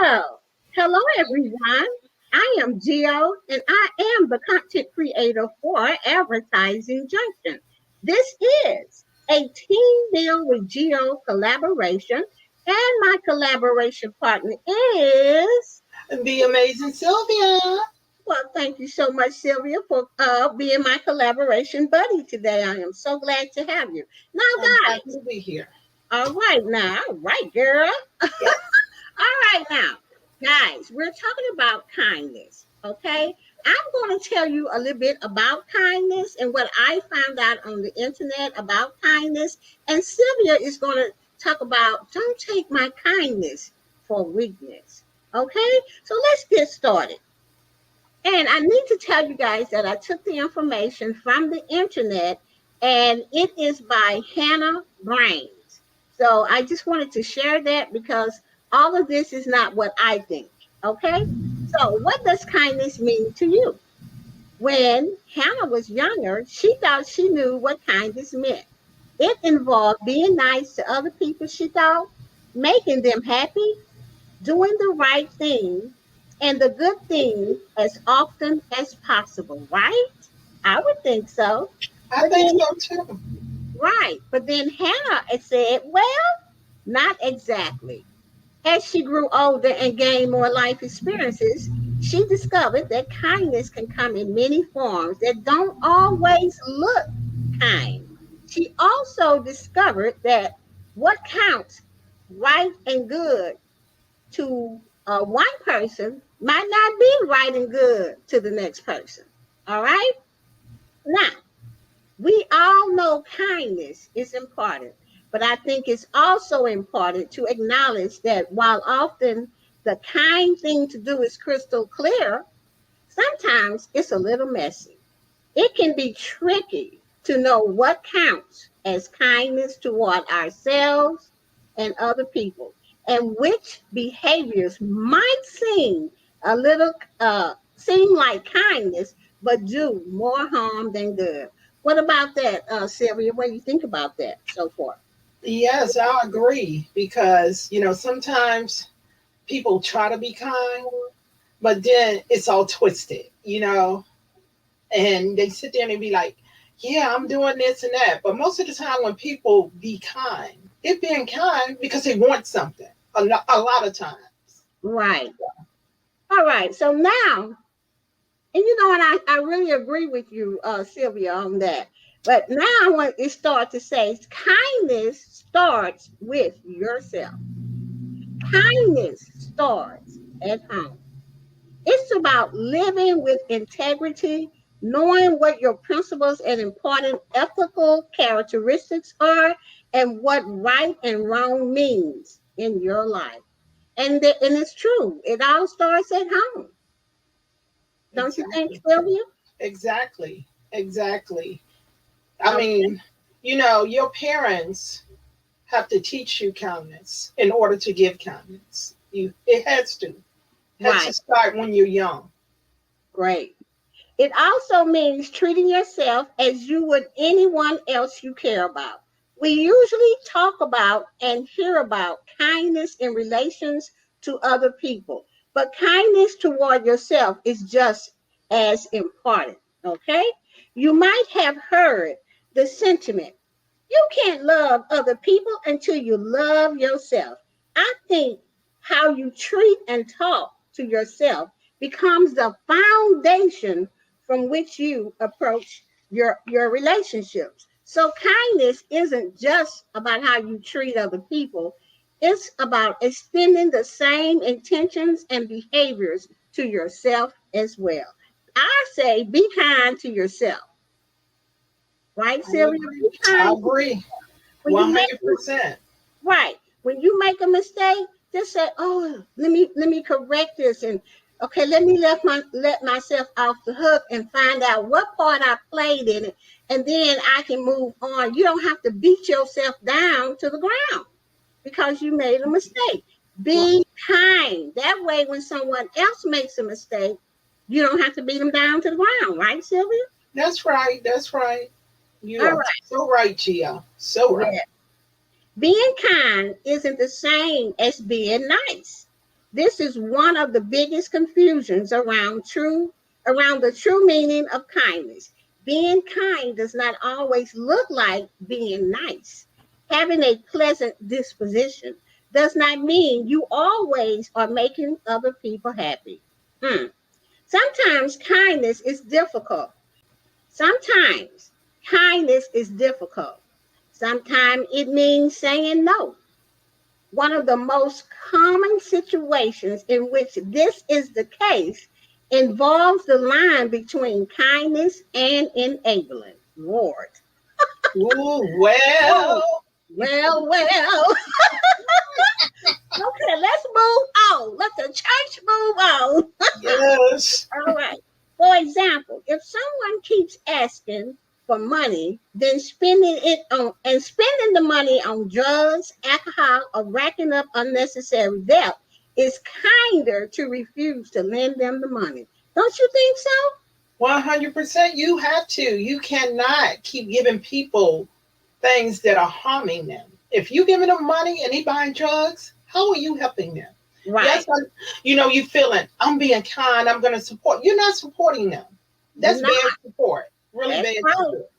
Well, hello everyone. I am Geo and I am the content creator for Advertising Junction. This is a team deal with Geo Collaboration, and my collaboration partner is, Be Amazing Sylvia. well, thank you so much, Sylvia, for being my collaboration buddy today. I am so glad to have you. I'm Now, happy guys, to be here. all right, girl. Yep. All right, now, guys, we're talking about kindness, okay? I'm going to tell you a little bit about kindness and what I found out on the internet about kindness. And Sylvia is going to talk about don't take my kindness for weakness, okay? So let's get started. And I need to tell you guys that I took the information from the internet and it is by Hannah Brains. So I just wanted to share that because all of this is not what I think. Okay. So, what does kindness mean to you? When Hannah was younger, she thought she knew what kindness meant. It involved being nice to other people, she thought, making them happy, doing the right thing and the good thing as often as possible, right? I would think so. I But think then, so too. right. But then Hannah had said, well, not exactly. As she grew older and gained more life experiences, she discovered that kindness can come in many forms that don't always look kind. She also discovered that what counts right and good to one person might not be right and good to the next person. All right. Now, we all know kindness is important, but I think it's also important to acknowledge that while often the kind thing to do is crystal clear, sometimes it's a little messy. It can be tricky to know what counts as kindness toward ourselves and other people, and which behaviors might a little seem like kindness, but do more harm than good. What about that, Sylvia? What do you think about that so far? Yes, I agree because, sometimes people try to be kind, but then it's all twisted, and they sit there and be like, yeah, I'm doing this and that. But most of the time when people be kind, they're being kind because they want something a lot of times. Right. All right. So now, and and I really agree with you, Sylvia, on that. But now I want to start to say kindness starts with yourself. Kindness starts at home. It's about living with integrity, knowing what your principles and important ethical characteristics are, and what right and wrong means in your life. And it's true. It all starts at home. Don't you think, Exactly. Sylvia? Exactly. Exactly. I Okay. mean, your parents have to teach you kindness in order to give kindness. It has to. It has to Right. start when you're young. Great. It also means treating yourself as you would anyone else you care about. We usually talk about and hear about kindness in relations to other people, but kindness toward yourself is just as important. Okay? You might have heard the sentiment, you can't love other people until you love yourself. I think how you treat and talk to yourself becomes the foundation from which you approach your relationships. So kindness isn't just about how you treat other people. It's about extending the same intentions and behaviors to yourself as well. I say be kind to yourself, right, I Sylvia? agree. Be I kind to agree. yourself. When you make 100%. right. When you make a mistake, just say, "Oh, let me correct this," and okay, let myself off the hook and find out what part I played in it, and then I can move on. You don't have to beat yourself down to the ground because you made a mistake. Right. Be kind. That way, when someone else makes a mistake, you don't have to beat them down to the ground, right, Sylvia? That's right. That's right. You All are right. so right, Gia. So right. Yeah. Being kind isn't the same as being nice. This is one of the biggest confusions around the true meaning of kindness. Being kind does not always look like being nice. Having a pleasant disposition does not mean you always are making other people happy. Hmm. Sometimes kindness is difficult. Sometimes kindness is difficult. Sometimes it means saying no. One of the most common situations in which this is the case involves the line between kindness and enabling. Lord. Ooh, Oh, well, well. Okay, let's move on. Let the church move on. yes. All right. For example, if someone keeps asking for money, then spending the money on drugs, alcohol, or racking up unnecessary debt is kinder to refuse to lend them the money. Don't you think so? 100%. You have to. You cannot keep giving people things that are harming them. If you giving them money and they buying drugs, how are you helping them? Yes, Right. you feeling I'm being kind. I'm going to support. You're not supporting them. You're That's not. bad support. Really That's bad right. support.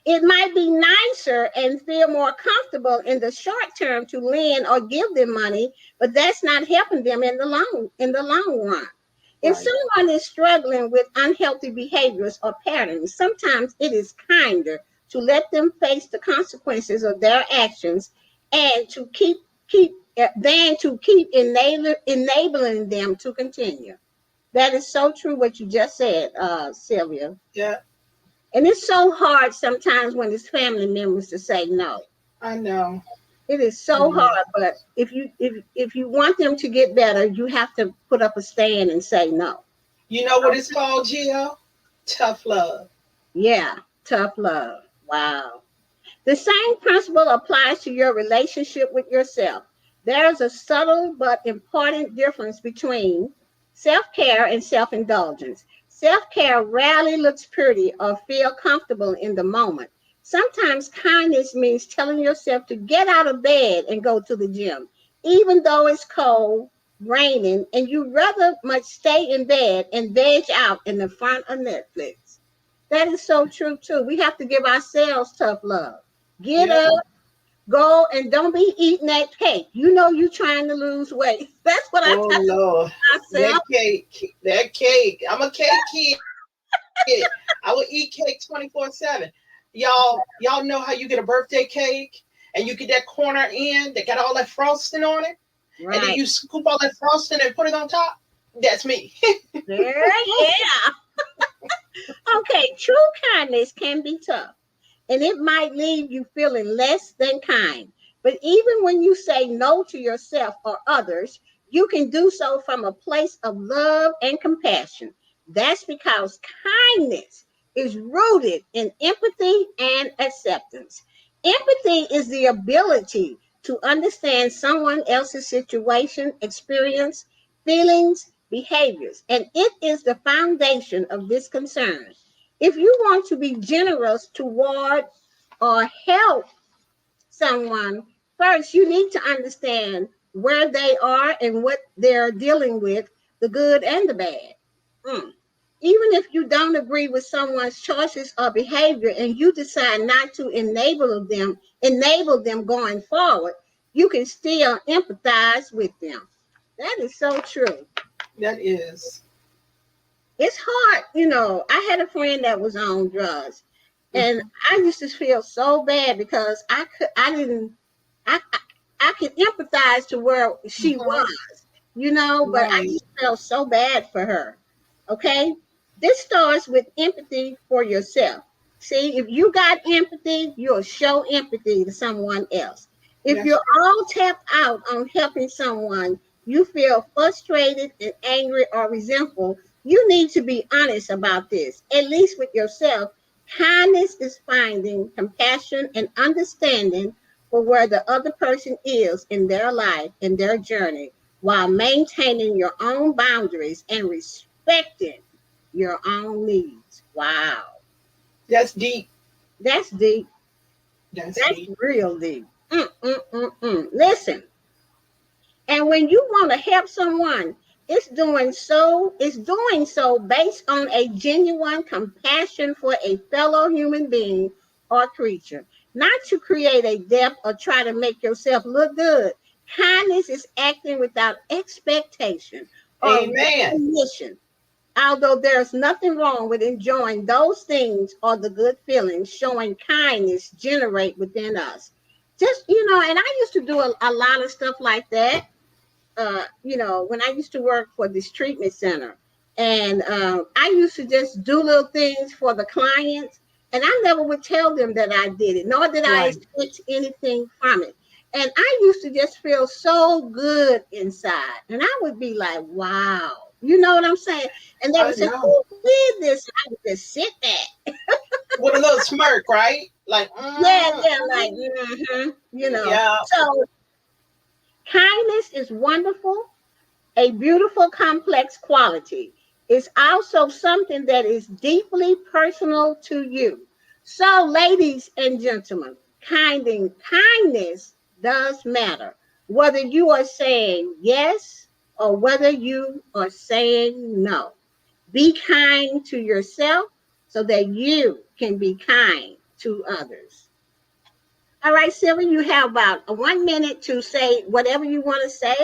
It might be nicer and feel more comfortable in the short term to lend or give them money, but that's not helping them in the long run. If Right. someone is struggling with unhealthy behaviors or patterns, sometimes it is kinder to let them face the consequences of their actions and to keep than to keep enabling them to continue. That is so true what you just said, Sylvia. Yeah, And it's so hard sometimes when it's family members to say no. I know. It is I so know. hard, but if you want them to get better, you have to put up a stand and say no. You know what it's called, Geo? Tough love. Yeah, tough love. Wow. The same principle applies to your relationship with yourself. There's a subtle but important difference between self care and self indulgence. Self care rarely looks pretty or feel comfortable in the moment. Sometimes kindness means telling yourself to get out of bed and go to the gym, even though it's cold, raining, and you'd rather much stay in bed and veg out in the front of Netflix. That is so true too. We have to give ourselves tough love. Get Yep. up, go, and don't be eating that cake. You know you trying to lose weight. That's what I Oh tell Lord. myself. That cake. That cake. I'm a cake kid. I will eat cake 24/7. Y'all know how you get a birthday cake and you get that corner end that got all that frosting on it, and then Right. you scoop all that frosting and put it on top? That's me. There, yeah. Okay, true kindness can be tough, and it might leave you feeling less than kind. But even when you say no to yourself or others, you can do so from a place of love and compassion. That's because kindness is rooted in empathy and acceptance. Empathy is the ability to understand someone else's situation, experience, feelings, behaviors, and it is the foundation of this concern. If you want to be generous toward or help someone, first you need to understand where they are and what they're dealing with, the good and the bad. Mm. Even if you don't agree with someone's choices or behavior and you decide not to enable them going forward, you can still empathize with them. That is so true. That is. It's hard, I had a friend that was on drugs, and Mhm. I used to feel so bad because I didn't, I could empathize to where she Mhm. was, but I Right. just felt so bad for her. Okay, this starts with empathy for yourself. See, if you got empathy, you'll show empathy to someone else. If That's you're true. all tapped out on helping someone, you feel frustrated and angry or resentful, you need to be honest about this, at least with yourself. Kindness is finding compassion and understanding for where the other person is in their life and their journey while maintaining your own boundaries and respecting your own needs. Wow. That's deep. That's deep. That's That's deep. real deep. Mm, mm, mm, mm. Listen, And when you want to help someone, it's doing so based on a genuine compassion for a fellow human being or creature, not to create a depth or try to make yourself look good. Kindness is acting without expectation or Amen. recognition. Although there's nothing wrong with enjoying those things or the good feelings showing kindness generate within us. Just, and I used to do a lot of stuff like that, when I used to work for this treatment center, and I used to just do little things for the clients, and I never would tell them that I did it, nor did I Right. expect anything from it. And I used to just feel so good inside, and I would be like, "Wow," you know what I'm saying? And they I would say, know. "Who did this?" And I would just sit there, With a little smirk, right? Like, yeah, yeah, like, yeah, So kindness is wonderful, a beautiful, complex quality. Is also something that is deeply personal to you. So, ladies and gentlemen, kindness does matter. Whether you are saying yes or whether you are saying no. Be kind to yourself so that you can be kind to others. All right, Sylvia, you have about 1 minute to say whatever you want to say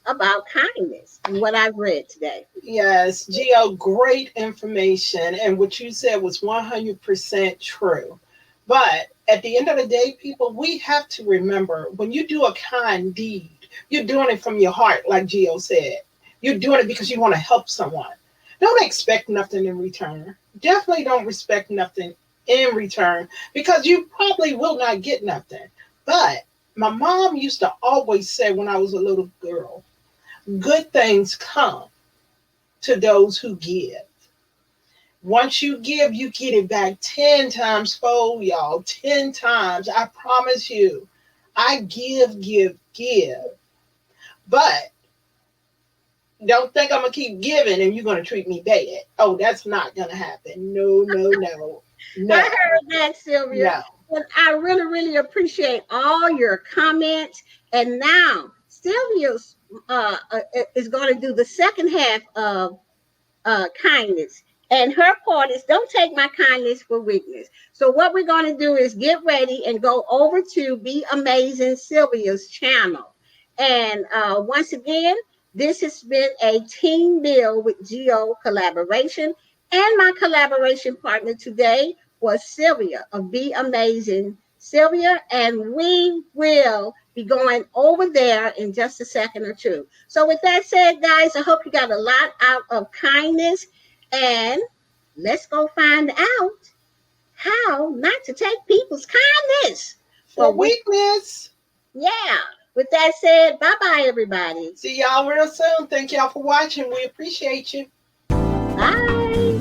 about kindness and what I've read today. yes, Geo, great information. And what you said was 100% true. But at the end of the day, people, we have to remember when you do a kind deed, you're doing it from your heart, like Geo said. You're doing it because you want to help someone. Don't expect nothing in return. Definitely don't expect nothing in return because you probably will not get nothing. But my mom used to always say when I was a little girl, good things come to those who give. Once you give, you get it back 10 times fold, y'all. 10 times. I promise you. I give, give, give. But don't think I'm going to keep giving and you're going to treat me bad. Oh, that's not going to happen. No, no, no, I no, heard that, Sylvia. no. And I really, really appreciate all your comments. And now, Sylvia is going to do the second half of kindness. And her part is don't take my kindness for weakness. So what we're going to do is get ready and go over to Be Amazing Sylvia's channel. And once again, this has been a team deal with Geo Collaboration. And my collaboration partner today was Sylvia of Be Amazing Sylvia. And we will be going over there in just a second or two. So with that said, guys, I hope you got a lot out of kindness, and let's go find out how not to take people's kindness for For weakness. weakness. Yeah. With that said, bye bye, everybody. See y'all real soon. Thank y'all for watching. We appreciate you. Bye.